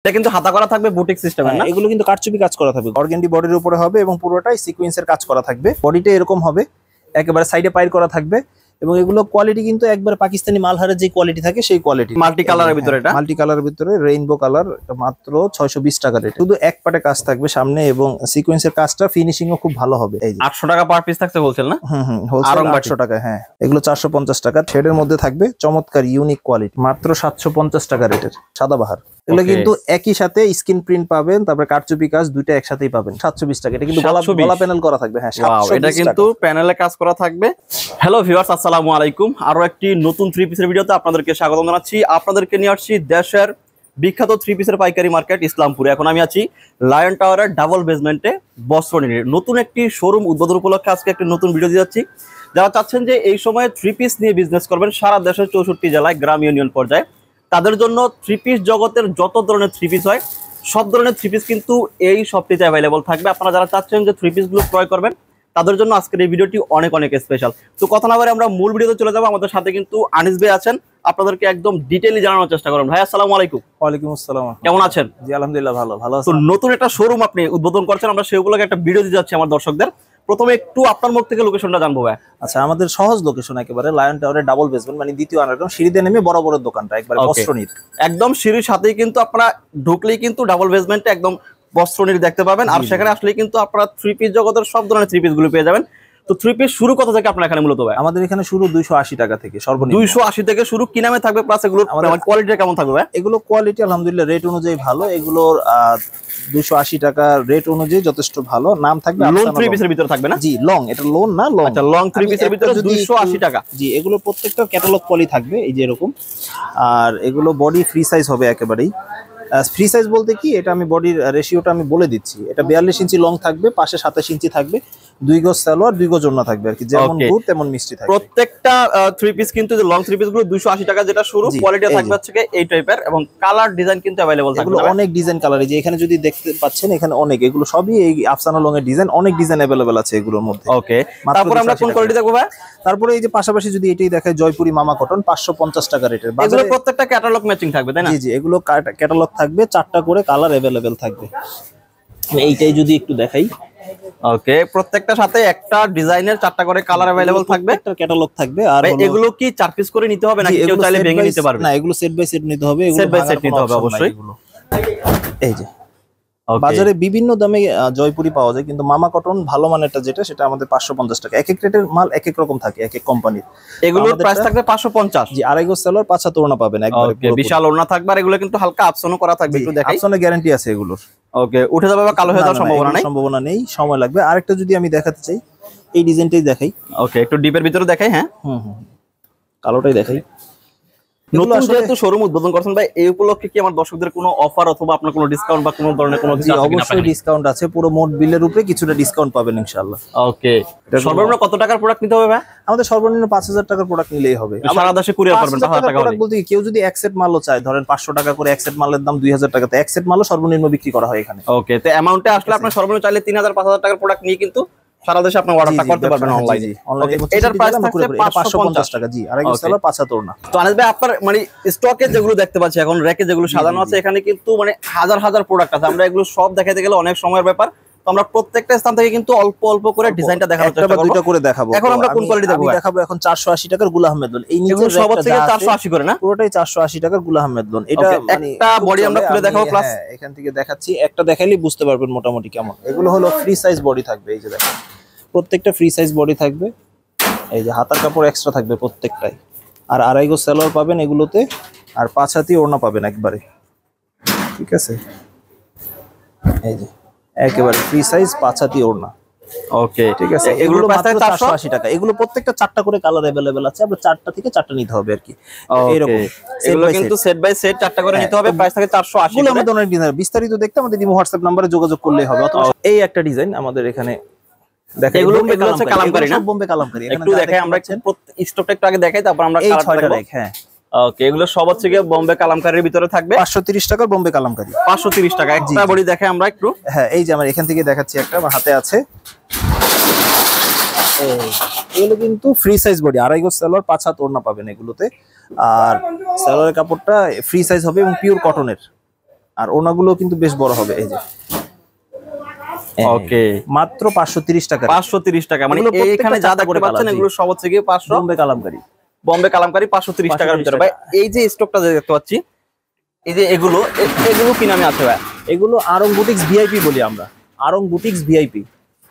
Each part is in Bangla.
এটা কিন্তু হাতা করা থাকবে বুটিক সিস্টেমের না? এগুলো কিন্তু কারচুপি কাজ করা থাকবে, অর্গানডি বডির উপরে হবে এবং পুরোটাই সিকোয়েন্সের কাজ করা থাকবে। বডিটা এরকম হবে, একেবারে সাইডে পাইর করা থাকবে এবং এগুলো কোয়ালিটি কিন্তু একবার পাকিস্তানি মালহারের যে কোয়ালিটি থাকে সেই কোয়ালিটি। মাল্টি কালারের ভিতরে, এটা মাল্টি কালারের ভিতরে রেইনবো কালার, মাত্র 620 টাকা রেট। শুধু এক পাটে কাজ থাকবে সামনে এবং সিকোয়েন্সের কাজটা ফিনিশিংও খুব ভালো হবে। এই 800 টাকা পার পিস থাকছে হোলসেল না? হোলসেল 800 টাকা। হ্যাঁ, এগুলো 450 টাকা। শেডের মধ্যে থাকবে, চমৎকার ইউনিক কোয়ালিটি, মাত্র 750 টাকা রেটের। সাদাবাহার এগুলো কিন্তু একই সাথে স্ক্রিন প্রিন্ট পাবেন, তারপরে কারচুপি কাজ দুইটা একসাথেই পাবেন। 720 টাকা। এটা কিন্তু গলা প্যানেল করা থাকবে। হ্যাঁ, এটা কিন্তু প্যানেলে কাজ করা থাকবে। হ্যালো ভিউয়ার্স, আসসালামু আলাইকুম। আরো একটি নতুন 3 পিসের ভিডিওতে আপনাদেরকে স্বাগত জানাচ্ছি। আপনাদেরকে নিয়ে আসছি দেশের বিখ্যাত 3 পিসের পাইকারি মার্কেট ইসলামপুরে। এখন আমি আছি লায়ন টাওয়ারের ডাবল বেসমেন্টে বস্ত্রনীর নতুন একটি শোরুম উদ্বোধন উপলক্ষে আজকে একটি নতুন ভিডিও দিয়ে যাচ্ছি। যারা চাচ্ছেন যে এই সময়ে 3 পিস নিয়ে বিজনেস করবেন সারা দেশের 64 জেলায়, গ্রাম, ইউনিয়ন পর্যায়ে, তাদের জন্য 3 পিস জগতের যত ধরনের 3 পিস হয় সব ধরনের 3 পিস কিন্তু এই শপটিতে অ্যাভেলেবল থাকবে। আপনারা যারা চাচ্ছেন যে 3 পিসগুলো ক্রয় করবেন তাদের জন্য আজকের এই ভিডিওটি অনেক অনেক স্পেশাল। তো কথা না বলে আমরা মূল ভিডিওতে চলে যাবো। আমাদের সাথে কিন্তু আনিস ভাই আছেন, আপনাদেরকে একদম ডিটেইলি জানানোর চেষ্টা করুন। ভাই আসসালামু আলাইকুম। ওয়ালাইকুম আসসালাম। কেমন আছেন? জি আলহামদুলিল্লাহ, ভালো আছি। তো নতুন একটা শোরুম আপনি উদ্বোধন করছেন, আমরা সেগুলোকে একটা ভিডিও দিতে যাচ্ছি আমার দর্শকদের। প্রথমে একটু আপনার মুখ থেকে লোকেশনটা জানবো ভাই। আচ্ছা, আমাদের সহজ লোকেশন একেবারে লায়ন টাওয়ারের ডাবল বেসমেন্ট, মানে দ্বিতীয় আন্ডারগ্রাউন্ড, সিঁড়িতে নেমে বড় বড় দোকানটা একবারে বস্ত্রনীর একদম সিঁড়ির সাথেই কিন্তু আপনারা ঢুকলেই কিন্তু ডাবল বেসমেন্টে একদম বস্ত্রনীর দেখতে পাবেন। আর সেখানে আসলে কিন্তু আপনারা 3 পিস জগতের সব ধরনের 3 পিস গুলো পেয়ে যাবেন। তো 3 পিস শুরু কত থেকে আপনার এখানে মূলত ভাই? আমাদের এখানে শুরু 280 টাকা থেকে, সর্বনিম্ন 280 থেকে শুরু। কি নামে থাকবে প্লাস এগুলোর কোয়ালিটি কেমন থাকবে ভাই? এগুলো কোয়ালিটি আলহামদুলিল্লাহ রেট অনুযায়ী ভালো। এগুলোর 280 টাকা রেট অনুযায়ী যথেষ্ট ভালো। নাম থাকবে লং 3 পিসের ভিতরে থাকবে না? জি, লং, এটা লোন না, লং। আচ্ছা, লং 3 পিসের ভিতরে 280 টাকা। জি, এগুলো প্রত্যেকটা ক্যাটালগ পলি থাকবে এই যে এরকম। আর এগুলো বডি ফ্রি সাইজ হবে একেবারেই। ফ্রি সাইজ বলতে কি, এটা আমি বডির রেশিওটা আমি বলে দিচ্ছি। এটা 42 ইঞ্চি লং থাকবে, পাশে 27 ইঞ্চি থাকবে, 2 গজ সালোয়ার 2 গজ ওড়না থাকবে আর কি, যেমন গুড় তেমন মিষ্টি থাকবে। প্রত্যেকটা 3 পিস কিন্তু লং 3 পিস গুলো 280 টাকা যেটা শুরু, কোয়ালিটি থাকবে হচ্ছে এই টাইপের এবং কালার ডিজাইন কিন্তু अवेलेबल থাকবে। এগুলো অনেক ডিজাইন কালার, এই যে এখানে যদি দেখতে পাচ্ছেন এখানে অনেক, এগুলো সবই এই আফসানা লং এর ডিজাইন, অনেক ডিজাইন अवेलेबल আছে এগুলোর মধ্যে। ওকে, তারপর আমরা কোন কোয়ালিটি দেখব ভাই? তারপরে এই যে পাশাপাশি যদি এটাই দেখায়, জয়পুরি মামা কটন 550 টাকা রেটের। এগুলো প্রত্যেকটা ক্যাটালগ ম্যাচিং থাকবে তাই না? জি জি, এগুলো ক্যাটালগ থাকবে, 4টা করে কালার अवेलेबल থাকবে। এইটাই যদি একটু দেখাই, ওকে, প্রত্যেকটার সাথে একটা ডিজাইনের 4টা করে কালার अवेलेबल থাকবে, একটা ক্যাটালগ থাকবে। আর এগুলো কি 4 পিস করে নিতে হবে নাকি কেউ চাইলে ভেঙে নিতে পারবে? না, এগুলো সেট বাই সেট নিতে হবে, এগুলো সেট বাই সেট নিতে হবে অবশ্যই। এই যে বাজারে বিভিন্ন দামে জয়পুরি পাওয়া যায়, কিন্তু মামা কটন ভালো মানেরটা যেটা, সেটা আমাদের 550 টাকা। এক এক রেটের মাল এক এক রকম থাকে, এক এক কোম্পানির। এগুলোর প্রাইস থাকবে 550। জি, 2.5 গজ সালোয়ার, 5 হাত ওড়না পাবেন একবারে। ওকে, বিশাল ওড়না থাকবে। আর এগুলো কিন্তু হালকা আপসনও করা থাকবে, একটু দেখাই। আপসনের গ্যারান্টি আছে এগুলোর। ওকে, উঠে যাবে বা কালো হয়ে যাওয়ার সম্ভাবনা নেই, সময় লাগবে। আরেকটা যদি আমি দেখাতে চাই, এই ডিজাইনটাই দেখাই। ওকে, একটু ডিপের ভিতরে দেখাই। হ্যাঁ, কালোটাই দেখাই। নতুন যেহেতু শোরুম উদ্বোধন করছেন ভাই, এই উপলক্ষে কি আমার দর্শকদের কোনো অফার অথবা আপনার কোনো ডিসকাউন্ট বা কোনো ধরনের কোনো কিছু আছে কিনা? অবশ্যই ডিসকাউন্ট আছে, পুরো মোট বিলের উপরে কিছুটা ডিসকাউন্ট পাবেন ইনশাআল্লাহ। ওকে, সর্বনিম্ন কত টাকার প্রোডাক্ট নিতে হবে ভাই? আমাদের সর্বনিম্ন 5000 টাকার প্রোডাক্ট নিলেই হবে। সারা দেশে কুরিয়ার করবেন 5000 টাকা হলে। বলতে কেউ যদি এক সেট মালও চায়, ধরেন 500 টাকা করে এক সেট মালের দাম 2000 টাকাতে, এক সেট মালও সর্বনিম্ন বিক্রি করা হয় এখানে। ওকে, তো অ্যামাউন্টে আসলে আপনি সর্বনিম্ন চাইলে 3000 5000 টাকার প্রোডাক্ট নিয়ে কিন্তু সারা দেশে আপনি অর্ডারটা করতে পারবেন অনলাইনে। এটার প্রাইস থাকছে 550 টাকা। জি, 2.5 গজ সালোয়ার, 5 হাত ওড়না। তো আনিস ভাই, আপনার মানে স্টকে যেগুলো দেখতে পাচ্ছি এখন র‍্যাকে যেগুলো সাজানো আছে, এখানে কিন্তু মানে হাজার হাজার প্রোডাক্ট আছে। আমরা এগুলো সব দেখাতে গেলে অনেক সময়ের ব্যাপার। তো আমরা প্রত্যেকটা স্থান থেকে কিন্তু অল্প অল্প করে ডিজাইনটা দেখানোর চেষ্টা করব। দুটো করে দেখাবো। এখন আমরা কোন কোয়ালিটি দেখব? আমি দেখাবো এখন 480 টাকার গুল আহমেদ লোন। এই নিচে সব থেকে 480 করে না? পুরোটাই 480 টাকার গুল আহমেদ লোন। এটা মানে একটা বডি আমরা খুলে দেখাবো, প্লাস এখান থেকে দেখাচ্ছি, একটা দেখাইলেই বুঝতে পারবেন মোটামুটি কেমন। এগুলো হলো ফ্রি সাইজ বডি থাকবে, এই যে দেখেন প্রত্যেকটা ফ্রি সাইজ বডি থাকবে। এই যে হাতার কাপড় এক্সট্রা থাকবে প্রত্যেকটাই। আর 2.5 গজ সালোয়ার পাবেন এগুলোতে, আর 5 হাতি ওড়না পাবেন একবারে। ঠিক আছে, এই যে একেবারে ফ্রি সাইজ 5 হাতি ওড়না। ওকে, ঠিক আছে, এগুলো মাত্র 480 টাকা। এগুলো প্রত্যেকটা 4টা করে কালার अवेलेबल আছে, আপনার 4টা থেকে 4টা নিতে হবে আর কি। এরকম এগুলো কিন্তু সেট বাই সেট 4টা করে নিতে হবে, প্রাইস থাকে 480। এগুলো আমাদের অনেক ডিজাইন, বিস্তারিত দেখতে আমাদের ইমো হোয়াটসঅ্যাপ নম্বরে যোগাযোগ করলেই হবে। অথবা এই একটা ডিজাইন আমাদের এখানে দেখেন, এগুলো হচ্ছে কালামকারী না? বোম্বে কালামকারী। একটু দেখাই, আমরা স্টকটা একটু আগে দেখাই, তারপর আমরা কালারটা দেখাই। হ্যাঁ, ওকে, এগুলো সব হচ্ছে গিয়ে বোম্বে কালামকারীর ভিতরে থাকবে। 530 টাকার বোম্বে কালামকারী, 530 টাকা। একটা বডি দেখাই আমরা একটু। হ্যাঁ, এই যে আমার এখান থেকে দেখাচ্ছি, একটা আমার হাতে আছে। এগুলো কিন্তু ফ্রি সাইজ বডি, 2.5 গজ সালোয়ার, 5 হাত ওড়না পাবেন এগুলোতে। আর সালোয়ারের কাপড়টা ফ্রি সাইজ হবে এবং পিওর কটনের। আর ওনাগুলো কিন্তু বেশ বড় হবে এই যে। ওকে, মাত্র 530 টাকা। 530 টাকা, মানে এখানে যা দেখতে পাচ্ছেন এগুলো সব হচ্ছে কি 500 বোম্বে কালামকারী। বোম্বে কালামকারী 530 টাকার ভিতরে ভাই। এই যে স্টকটা দেখতে পাচ্ছি, এই যে এগুলো কি নামে আছে ভাই? এগুলো আরং বুটিক্স ভিআইপি বলি আমরা, আরং বুটিক্স ভিআইপি।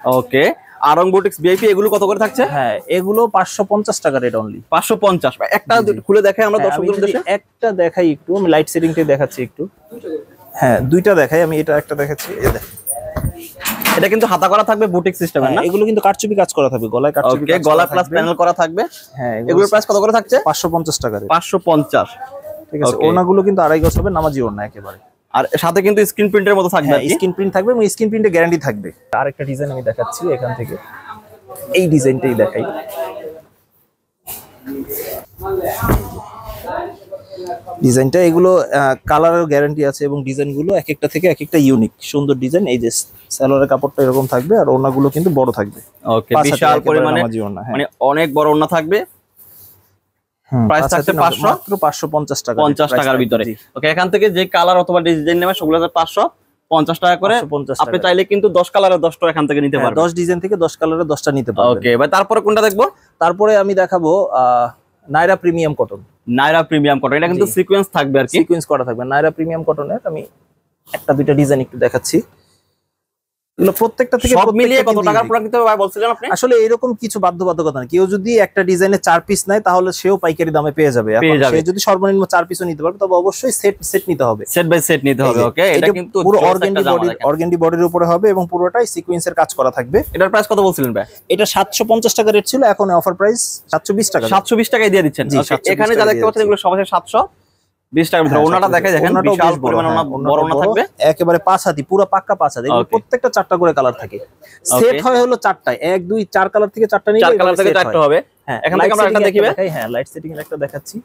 ওকে, আরং বুটিক্স ভিআইপি, এগুলো কত করে থাকছে? হ্যাঁ, এগুলো 550 টাকা রেট অনলি। 550 ভাই। একটা খুলে দেখাই আমরা দর্শকদের উদ্দেশ্যে। একটা দেখাই একটু, আমি লাইট সেটিংটা দেখাচ্ছি একটু। হ্যাঁ, দুইটা দেখাই, আমি এটা একটা দেখাচ্ছি। এই দেখেন, এটা কিন্তু হাতা করা থাকবে বুটিক সিস্টেমের না? এগুলো কিন্তু কারচুপি কাজ করা থাকবে, গলায় কারচুপি কাজ করা, গলা প্লাস প্যানেল করা থাকবে। হ্যাঁ, এগুলোর প্রাইস কত করে থাকছে? 550 টাকা রেট। 550, ঠিক আছে। ওনাগুলো কিন্তু আড়াই গজ হবে, নামাজি ওড়না একেবারে। আর সাথে কিন্তু স্ক্রিন প্রিন্টের মতো থাকবে। স্ক্রিন প্রিন্ট থাকবে এবং স্ক্রিন প্রিন্টে গ্যারান্টি থাকবে। আরেকটা ডিজাইন আমি দেখাচ্ছি এখান থেকে, এই ডিজাইনটাই দেখাই। ডিজাইনটা এগুলো কালারের গ্যারান্টি আছে এবং ডিজাইনগুলো এক একটা থেকে এক একটা ইউনিক সুন্দর ডিজাইন। এই যে সালোয়ারের কাপড়টা এরকম থাকবে আর ওড়নাগুলো কিন্তু বড় থাকবে। ওকে, বিশাল পরিমাণে, মানে অনেক বড় ওড়না থাকবে। প্রাইস থাকছে 500, মাত্র 550 টাকা, 50 টাকার ভিতরে। ওকে, এখান থেকে যে কালার অথবা ডিজাইন নেবে সেগুলো 550 টাকা করে। আপনি চাইলে কিন্তু 10 কালারের 10টা এখান থেকে নিতে পারবেন। 10 ডিজাইন থেকে 10 কালারের 10টা নিতে পারবেন। ওকে ভাই, তারপরে কোনটা দেখবো? তারপরে আমি দেখাবো নাইরা প্রিমিয়াম কটন। নাইরা প্রিমিয়াম কটন, এটা কিন্তু সিকোয়েন্স থাকবে আর কি, সিকোয়েন্স করা থাকবে। নাইরা প্রিমিয়াম কটনের আমি একটা দুইটা ডিজাইন একটু দেখাচ্ছি। এগুলো প্রত্যেকটা থেকে সব মিলিয়ে কত টাকার প্রোডাক্ট নিতে হবে ভাই বলছিলেন আপনি? আসলে এরকম কিছু বাধ্যবাধকতা নেই। কেউ যদি একটা ডিজাইনে 4 পিস নেয় তাহলে সেও পাইকারি দামে পেয়ে যাবে। সে যদি সর্বনিম্ন 4 পিসও নিতে পারবে তবে অবশ্যই সেট নিতে হবে, সেট বাই সেট নিতে হবে। ওকে, এটা কিন্তু পুরো অর্গানডি বডির উপরে হবে এবং পুরোটাই সিকোয়েন্সের কাজ করা থাকবে। এটার প্রাইস কত বলছিলেন ভাই? এটা 750 টাকা রেট ছিল, এখন অফার প্রাইস 720 টাকা। 720 টাকায় দিয়ে দিচ্ছেন। এখানে যা দেখতে পাচ্ছেন এগুলো সব আছে 720 টাকার ভিতরে। ওনাটা দেখে দেখেন, বিশাল পরিমাণে বড় ওনা থাকবে, একেবারে 5 হাতি, পুরো পাক্কা 5 হাতি। এগুলো প্রত্যেকটা 4টা করে কালার থাকে। সেট হয় হলো 4টায়, 1 2 4 কালার থেকে 4টা নিলে 4 কালার থেকে 4টা হবে। হ্যাঁ, এখান থেকে আমরা একটা দেখিবে। হ্যাঁ, লাইট সেটিং এর একটা দেখাচ্ছি।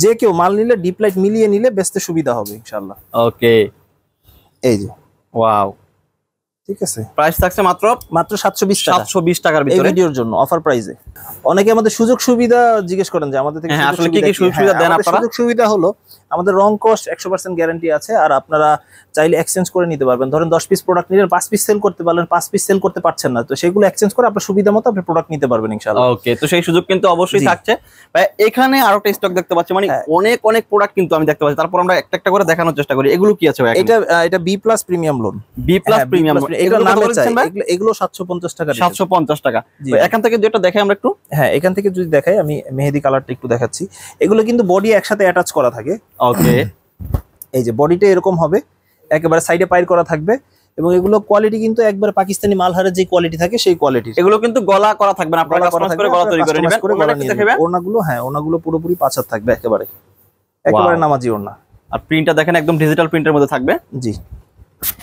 যে কেউ মাল নিলে ডিপ লাইট মিলিয়ে নিলে বেচতে সুবিধা হবে ইনশাআল্লাহ। ওকে, এই যে ওয়াও, ঠিক আছে। প্রাইস থাকছে মাত্র 720 টাকা, 720 টাকার ভিতরে এই ভিডিওর জন্য অফার প্রাইসে। অনেকে আমাদের সুযোগ সুবিধা জিজ্ঞেস করেন যে আমাদের থেকে আসলে কি কি সুযোগ সুবিধা দেন আপনারা? সুযোগ সুবিধা হলো আমাদের রং কস্ট 100% গ্যারান্টি আছে, আর আপনারা চাইলে এক্সচেঞ্জ করে নিতে পারবেন। ধরেন 10 পিস প্রোডাক্ট নিলেন, 5 পিস সেল করতে পারলেন, 5 পিস সেল করতে পারছেন না, তো সেগুলো এক্সচেঞ্জ করে আপনার সুবিধা মতো আপনি প্রোডাক্ট নিতে পারবেন ইনশাআল্লাহ। ওকে, তো সেই সুযোগ কিন্তু অবশ্যই থাকছে ভাই। এখানে আরো একটা স্টক দেখতে পাচ্ছি, মানে অনেক প্রোডাক্ট কিন্তু আমি দেখতে পাচ্ছি। তারপর আমরা একটা একটা করে দেখানোর চেষ্টা করি। এগুলো কি আছে ভাই? এটা B plus premium loan, B plus premium loan. এগুলো নাম বলছেন ভাই? এগুলো 750 টাকা, 750 টাকা। এখান থেকে যেটা দেখাই আমরা একটু, হ্যাঁ এখান থেকে যদি দেখাই, আমি মেহেদি কালারটা একটু দেখাচ্ছি। এগুলো কিন্তু বডি একসাথে অ্যাটাচ করা থাকে। ওকে, এই যে বডিটা এরকম হবে, একেবারে সাইডে পাইর করা থাকবে এবং এগুলো কোয়ালিটি কিন্তু একবার পাকিস্তানি মালহারের যে কোয়ালিটি থাকে সেই কোয়ালিটির। এগুলো কিন্তু গলা করা থাকবে না, আপনারা কাস্টমাইজ করে গলা তৈরি করে নেবেন। ওড়নাগুলো, হ্যাঁ ওড়নাগুলো পুরোপুরি 5 হাত থাকবে, একেবারে নামাজি ওড়না। আর প্রিন্টটা দেখেন একদম ডিজিটাল প্রিন্টের মধ্যে থাকবে। জি,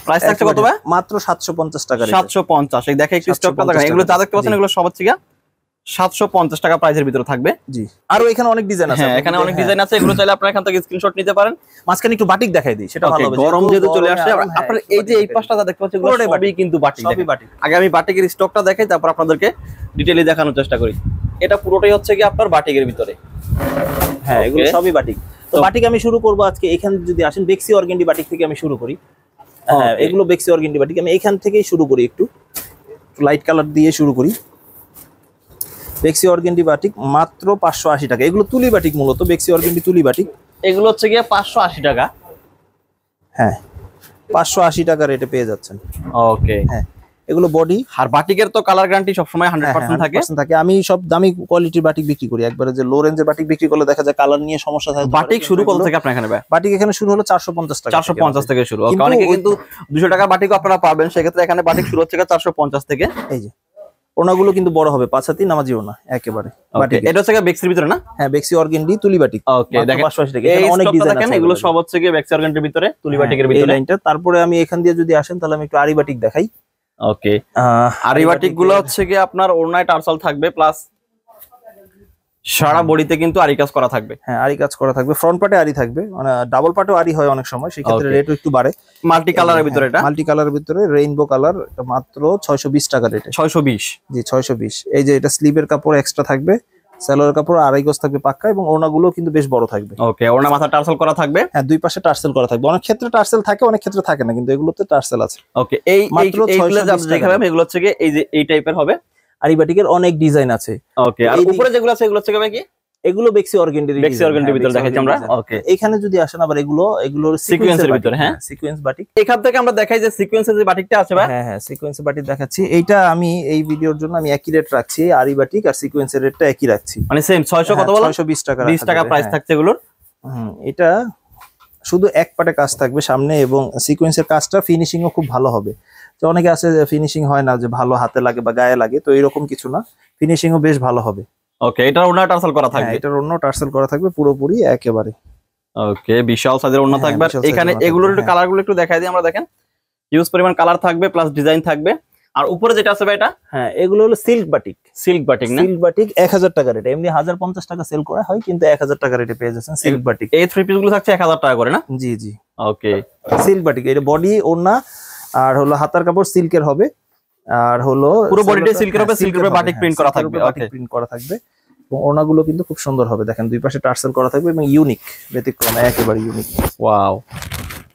প্রাইস থাকছে কত ভাই? মাত্র 750 টাকা। 750। এই দেখে একটু স্টকটা দেখেন, এগুলো যা দেখতে পাচ্ছেন এগুলো সব হচ্ছে 750 টাকা প্রাইসের ভিতরে থাকবে। জি, আর এখানে অনেক ডিজাইন আছে। হ্যাঁ, এখানে অনেক ডিজাইন আছে, এগুলো চাইলে আপনারা এখান থেকে স্ক্রিনশট নিতে পারেন। মাঝখানে একটু বাটিক দেখাই দিই, সেটা ভালো হবে। গরম যেহেতু চলে আসছে, আপনারা এই যে এই পাশটা যা দেখতে পাচ্ছেন এগুলো সবই কিন্তু বাটিক। সবই বাটিক। আগে আমি বাটিকের স্টকটা দেখাই, তারপর আপনাদেরকে ডিটেইলি দেখানোর চেষ্টা করি। এটা পুরোটাই হচ্ছে কি আপনার বাটিকের ভিতরে। হ্যাঁ, এগুলো সবই বাটিক। তো বাটিক আমি শুরু করব আজকে। এখানে যদি আসেন বেক্সি অর্গানডি বাটিক থেকে আমি শুরু করি। হ্যাঁ, এগুলো বেক্সি অর্গানডি বাটিক। আমি এখান থেকেই শুরু করি, একটু লাইট কালার দিয়ে শুরু করি। বেক্সি অর্গানডি বাটিক মাত্র 580 টাকা। এগুলো তুলি বাটিক, মূলত বেক্সি অর্গানডি তুলি বাটিক। এগুলো হচ্ছে 580 টাকা। হ্যাঁ, 580 টাকা রেটে পেয়ে যাচ্ছেন। ওকে, হ্যাঁ এগুলো বডি। আর বাটিকের তো কালার গ্যারান্টি সবসময় 100% থাকে। আমি সব দামি কোয়ালিটির বাটিক বিক্রি করি। একবারে যে লো রেঞ্জের বাটিক বিক্রি করলে দেখা যায় কালার নিয়ে সমস্যা থাকে। বাটিক শুরু কত থেকে আপনার এখানে ভাই? বাটিক এখানে শুরু হলো 450 টাকা। 450 থেকে শুরু। অনেকে কিন্তু 200 টাকা বাটিকও আপনারা পাবেন, সেক্ষেত্রে এখানে বাটিক শুরু হচ্ছে 450 থেকে। এই যে ওনাগুলো কিন্তু বড় হবে, 5 হাতি নামাজি ওনা একেবারে। এটা হচ্ছে বেক্সির ভিতরে না? হ্যাঁ, বেক্সি অর্গানডি তুলি বাটিক। ওকে, দেখেন 580 টাকা। এখানে অনেক ডিজাইন আছে, এগুলো সব হচ্ছে বেক্সি অর্গানডির ভিতরে, তুলি বাটিকের ভিতরে। এই লাইনটা। তারপরে আমি এখান দিয়ে যদি আসেন তাহলে আমি একটু আরি বাটিক দেখাই। ওকে, আরি বাটিক গুলো হচ্ছে আপনার ওড়নায় টার্সাল থাকবে, প্লাস সারা বডিতে কিন্তু আরি কাজ করা থাকবে। হ্যাঁ, আরি কাজ করা থাকবে। ফ্রন্ট পার্টে আরি থাকবে, মানে ডাবল পার্টেও আরি হয় অনেক সময়, সেই ক্ষেত্রে রেটও একটু বাড়ে। মাল্টি কালারের ভিতরে, এটা মাল্টি কালারের ভিতরে রেইনবো কালার, এটা মাত্র 620 টাকা রেটে। 620। জি, 620। এই যে এটা স্লিভের কাপড় এক্সট্রা থাকবে, সেলোয়ার কাপড় আড়াই গজ থাকবে পাক্কা, এবং ওড়নাগুলো কিন্তু বেশ বড় থাকবে। ওকে, ওড়না মাথা টার্সেল করা থাকবে। হ্যাঁ, দুই পাশে টার্সেল করা থাকবে। অনেক ক্ষেত্রে টার্সেল থাকে, অনেক ক্ষেত্রে থাকে না, কিন্তু এগুলোতে টার্সেল আছে। ওকে, এইগুলো দেখাবেন, এগুলো হচ্ছে কি এই যে এই টাইপের হবে। আরি বাটিকের অনেক ডিজাইন আছে। ওকে, আর উপরে যেগুলো আছে এগুলো হচ্ছে কি এগুলো বেক্সি অর্গানডির ভিতরে দেখাচ্ছি আমরা। ওকে, এখানে যদি আসেন আবার এগুলোর সিকোয়েন্সের ভিতরে, হ্যাঁ সিকোয়েন্স বাটিক। এখান থেকে আমরা দেখাই যে সিকোয়েন্সের যে বাটিকটা আছে ভাই। হ্যাঁ, সিকোয়েন্সের বাটিক দেখাচ্ছি। এইটা আমি এই ভিডিওর জন্য আমি একই রেট রাখছি, আরি বাটিক আর সিকোয়েন্সের রেটটা একই রাখছি, মানে সেম 600 কত বলা, 620 টাকা, 20 টাকা প্রাইস থাকছে এগুলোর। এটা শুধু এক পাটে কাজ থাকবে সামনে, এবং সিকোয়েন্সের কাজটা ফিনিশিংও খুব ভালো হবে। তো অনেকে আছে যে ফিনিশিং হয় না, যে ভালো হাতে লাগে বা গায়ে লাগে, তো এরকম কিছু না, ফিনিশিংও বেশ ভালো হবে। ওকে, এটার ওড়না টার্সেল করা থাকবে, এটার ওড়না টার্সেল করা থাকবে পুরোপুরি একেবারে। ওকে, বিশাল সাইজের ওড়না থাকবে। এখানে এগুলোর একটু কালারগুলো একটু দেখাই দিই আমরা। দেখেন হিউজ পরিমাণ কালার থাকবে, প্লাস ডিজাইন থাকবে। আর উপরে যেটা আছে ভাই এটা, হ্যাঁ এগুলো হলো সিল্ক বাটিক। সিল্ক বাটিক না, সিল্ক বাটিক 1000 টাকা রেট, এমনি 1050 টাকা সেল করা হয়, কিন্তু 1000 টাকা রেটে পেয়ে যাচ্ছেন সিল্ক বাটিক। এই থ্রি পিস গুলো থাকছে 1000 টাকা করে না? জি জি। ওকে, সিল্ক বাটিক, এটা বডি ওড়না আর হলো হাতার কাপড় সিল্কের হবে, আর হলো পুরো বডিটা সিল্কের হবে, সিল্কের উপরে বাটিক প্রিন্ট করা থাকবে। বাটিক প্রিন্ট করা থাকবে, এবং ওড়নাগুলো কিন্তু খুব সুন্দর হবে। দেখেন দুই পাশে টার্সেল করা থাকবে, এবং ইউনিক, ব্যতিক্রম, একেবারে ইউনিক। ওয়াও,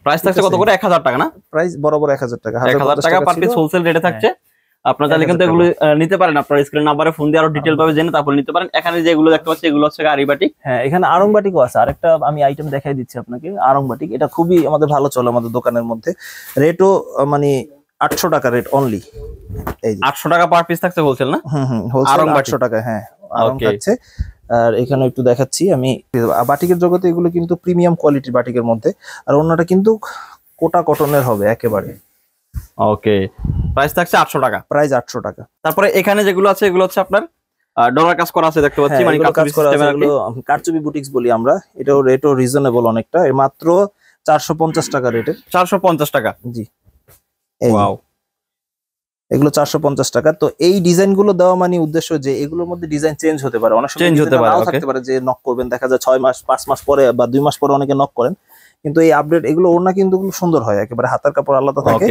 প্রাইস থাকছে কত করে? 1000 টাকা না? প্রাইস বরাবর 1000 টাকা, 1000 টাকা পার পিস হোলসেল রেটে থাকছে। আপনারা চাইলে কিন্তু এগুলো নিতে পারেন, আপনার স্ক্রিন নাম্বারে ফোন দিয়ে আরো ডিটেইল ভাবে জেনে তারপর নিতে পারেন। এখানে যেগুলো দেখতে পাচ্ছেন এগুলো হচ্ছে আরি বাটিক। হ্যাঁ, এখানে আরং বাটিকও আছে, আরেকটা আমি আইটেম দেখাই দিচ্ছি আপনাকে। আরং বাটিক এটা খুবই আমাদের ভালো চলে আমাদের দোকানের মধ্যে, রেটও মানে 800 টাকা রেট অনলি। এই যে 800 টাকা পার পিস থাকছে হোলসেল না? হোলসেল আরং 800 টাকা। হ্যাঁ, আরং থাকছে। আর এখানে একটু দেখাচ্ছি আমি, বাটিকের জগতে এগুলো কিন্তু প্রিমিয়াম কোয়ালিটির বাটিকের মধ্যে, আর অন্যটা কিন্তু কোটা কটনের হবে একেবারে। ওকে, প্রাইস থাকছে 800 টাকা, প্রাইস 800 টাকা। তারপরে এখানে যেগুলো আছে এগুলো হচ্ছে আপনার ডলার কাজ করা আছে দেখতে পাচ্ছি, মানে কাজ করা আছে, এগুলো কারচুপি বুটিক্স বলি আমরা। এটাও রেটও রিজনেবল অনেকটা, মাত্র 450 টাকা রেটের। 450 টাকা? জি। ওয়াও, এগুলো 450 টাকা। তো এই ডিজাইন গুলো দেওয়া মানে উদ্দেশ্য যে এগুলোর মধ্যে ডিজাইন চেঞ্জ হতে পারে, অনেক সময় চেঞ্জ হতে পারে, থাকতে পারে যে নক করবেন, দেখা যায় 6 মাস 5 মাস পরে বা 2 মাস পরে অনেকে নক করেন, কিন্তু এই আপডেট এগুলো ওড়না কিন্তু খুব সুন্দর হয়, একেবারে হাতার কাপড় আলাদা থাকে।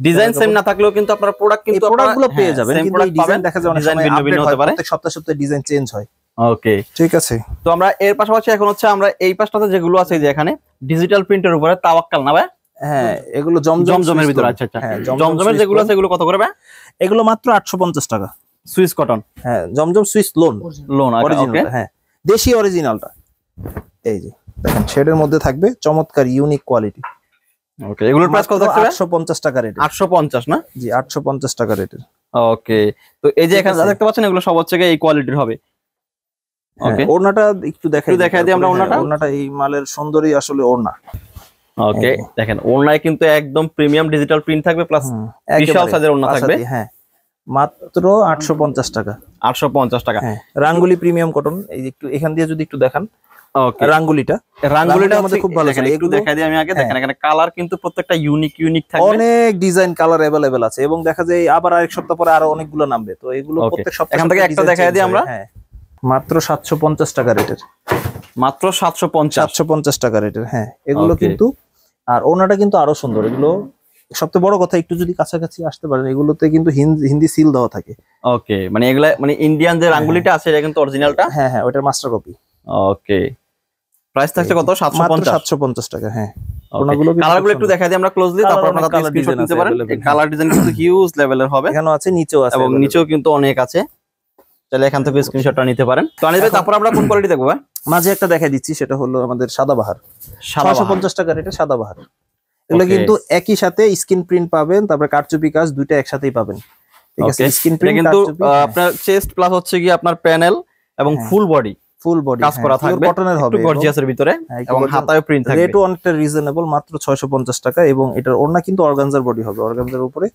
ডিজাইন সেম না থাকলেও কিন্তু আপনার প্রোডাক্ট কিন্তু প্রোডাক্টগুলো পেয়ে যাবেন, কিন্তু এই ডিজাইন দেখা যায় অনেক সময় আপডেট হতে পারে, প্রত্যেক সপ্তাহে ডিজাইন চেঞ্জ হয়। ওকে, ঠিক আছে। তো আমরা এর পাশাপাশি এখন হচ্ছে আমরা এই পাশটাতে যেগুলো আছে যে এখানে ডিজিটাল প্রিন্টের উপরে তাওয়াক্কাল না ভাই? হ্যাঁ, এগুলো জমজমের ভিতরে। আচ্ছা আচ্ছা, জমজমের যেগুলো আছে এগুলো কত করে ভাই? এগুলো মাত্র 850 টাকা। Swiss cotton? হ্যাঁ, জমজম সুইস লোন অরিজিনাল। হ্যাঁ, দেশি অরিজিনালটা। এই যে দেখেন শেডের মধ্যে থাকবে, চমৎকার ইউনিক কোয়ালিটি। ওকে, এগুলোর প্রাইস কত থাকবে? 850 টাকা রেট। 850 না? জি, 850 টাকা রেটের। ওকে, তো এই যে এখানে যা দেখতে পাচ্ছেন এগুলো সব হচ্ছে এই কোয়ালিটির হবে। ওকে, ওড়নাটা একটু দেখাই দিই আমরা। ওড়নাটা এই মালের সৌন্দর্য আসলে ওড়না। ওকে, দেখেন ওড়নায় কিন্তু একদম প্রিমিয়াম ডিজিটাল প্রিন্ট থাকবে, প্লাস বিশাল সাইজের ওড়না থাকবে। হ্যাঁ, মাত্র 850 টাকা। 850 টাকা। হ্যাঁ, রাঙ্গুলি প্রিমিয়াম কটন। এই যে একটু এখান দিয়ে যদি একটু দেখান। ওকে, রাঙ্গুলিটা আমাদের খুব ভালো চলে। একটু দেখাই দিই আমি আগে। দেখেন এখানে কালার কিন্তু প্রত্যেকটা ইউনিক থাকবে, অনেক ডিজাইন কালার अवेलेबल আছে, এবং দেখা যায় আবার আরেক সপ্তাহ পরে আরো অনেকগুলো নামবে। তো এগুলো প্রত্যেক সপ্তাহে এখান থেকে একটা দেখাই দিই আমরা। হ্যাঁ, মাত্র 750 টাকা রেটের। মাত্র 750 টাকা রেটের। হ্যাঁ, এগুলো কিন্তু, আর ওনাটা কিন্তু আরো সুন্দর। এগুলো সবচেয়ে বড় কথা, একটু যদি কাছাকাছি আসতে পারেন, এগুলোতে কিন্তু হিন্দি সিল দেওয়া থাকে। ওকে, মানে এগুলা মানে ইন্ডিয়ান যে রাঙ্গুলিটা আছে এটা কিন্তু অরিজিনালটা? হ্যাঁ হ্যাঁ, ওটার মাস্টার কপি। ওকে, প্রাইস থাকছে কত? 750 টাকা। হ্যাঁ, কালারগুলো একটু দেখাই দিই আমরা ক্লোজলি, তারপর আপনারা স্ক্রিনশট নিতে পারেন। এই কালার ডিজাইন কিন্তু হিউজ লেভেলের হবে, এখানেও আছে, নিচেও আছে, এবং নিচেও কিন্তু অনেক আছে। তাহলে এখান থেকে স্ক্রিনশটটা নিতে পারেন। তো আনিস ভাই, তারপর আমরা কোন কোয়ালিটি দেখবো ভাই? মাঝে একটা দেখাই দিচ্ছি, সেটা হলো আমাদের সাদাবাহার। 750 টাকা রেটে সাদাবাহার। এগুলো কিন্তু একই সাথে স্ক্রিন প্রিন্ট পাবেন, তারপরে কারচুপি কাজ দুইটা একসাথেই পাবেন। ঠিক আছে, স্ক্রিন প্রিন্ট কিন্তু আপনার চেস্ট প্লাস হচ্ছে কি আপনার প্যানেল এবং ফুল বডি কাজ করা থাকবে, কটনের হবে, একটু গর্জিয়াসের ভিতরে, এবং হাতায় প্রিন্ট থাকবে। রেটও অনেকটা রিজনেবল, মাত্র 650 টাকা। এবং এটার ওড়না কিন্তু অর্গানজার বডি হবে, অর্গানজার উপরে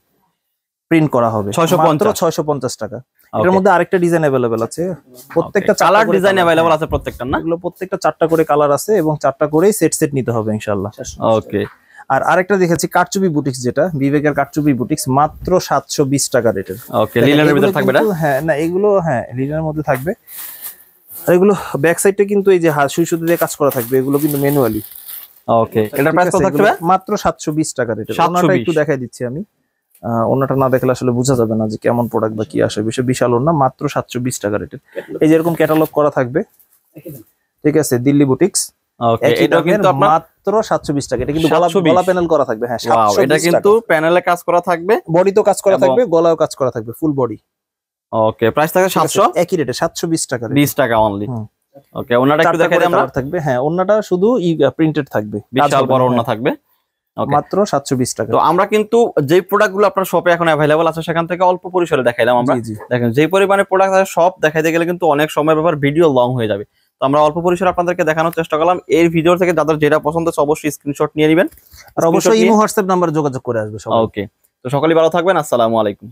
প্রিন্ট করা হবে, মাত্র 650 টাকা। এর মধ্যে আরেকটা ডিজাইন अवेलेबल আছে, প্রত্যেকটা কালার ডিজাইন अवेलेबल আছে প্রত্যেকটা না? এগুলো প্রত্যেকটা 4টা করে কালার আছে, এবং 4টা করেই সেট নিতে হবে ইনশাআল্লাহ। ওকে, আর আরেকটা দেখেছি কারচুপি বুটিক্স, যেটা বিবেকের কারচুপি বুটিক্স, মাত্র 720 টাকা রেটের। ওকে, লিনেনের ভিতরে থাকবে না? হ্যাঁ, না এগুলো হ্যাঁ লিনেনের মধ্যে থাকবে। আর এগুলো ব্যাক সাইডটা কিন্তু এই যে সুই সুতো দিয়ে কাজ করা থাকবে, এগুলো কিন্তু ম্যানুয়ালি। ওকে, এটার প্রাইস কত থাকবে? মাত্র 720 টাকা রেটের। ওনাটা একটু দেখাই দিচ্ছি আমি। ওনাটা না দেখলে আসলে বোঝা যাবে না যে কেমন প্রোডাক্ট বা কি আসে, বিষয় বিশাল ওনা, মাত্র 720 টাকা রেটের। এই যে এরকম ক্যাটালগ করা থাকবে, ঠিক আছে, দিল্লি বুটিক্স। ওকে, এটা কিন্তু আপনার মাত্র 720 টাকা। এটা কিন্তু গলা প্যানেল করা থাকবে। হ্যাঁ, ওয়াও, এটা কিন্তু প্যানেলে কাজ করা থাকবে, বডি তো কাজ করা থাকবে, গলাও কাজ করা থাকবে, ফুল বডি। ওকে, প্রাইস থাকে 700, একই রেটে 720 টাকা, 20 টাকা অনলি। ওকে, ওনাটা একটু দেখাই দিই আমরা। থাকবে, হ্যাঁ, ওন্নাটা শুধু প্রিন্টেড থাকবে, বিশাল বড় ওন্না থাকবে, মাত্র 720 টাকা। তো আমরা কিন্তু যে প্রোডাক্টগুলো আপনার শপে এখন अवेलेबल আছে সেখান থেকে অল্প পরিসরে দেখাইলাম আমরা। দেখেন যে পরিমাণে প্রোডাক্ট আছে সব দেখাইতে গেলে কিন্তু অনেক সময় ব্যাপার, ভিডিও লং হয়ে যাবে। তো আমরা অল্প পরিসরে আপনাদেরকে দেখানোর চেষ্টা করলাম। এই ভিডিও থেকে যাদের যেটা পছন্দ হচ্ছে অবশ্যই স্ক্রিনশট নিয়ে নেবেন, আর অবশ্যই ইমো হোয়াটসঅ্যাপ নাম্বারে যোগাযোগ করে আসবে সবাই। ওকে, তো সকলেই ভালো থাকবেন, আসসালামু আলাইকুম।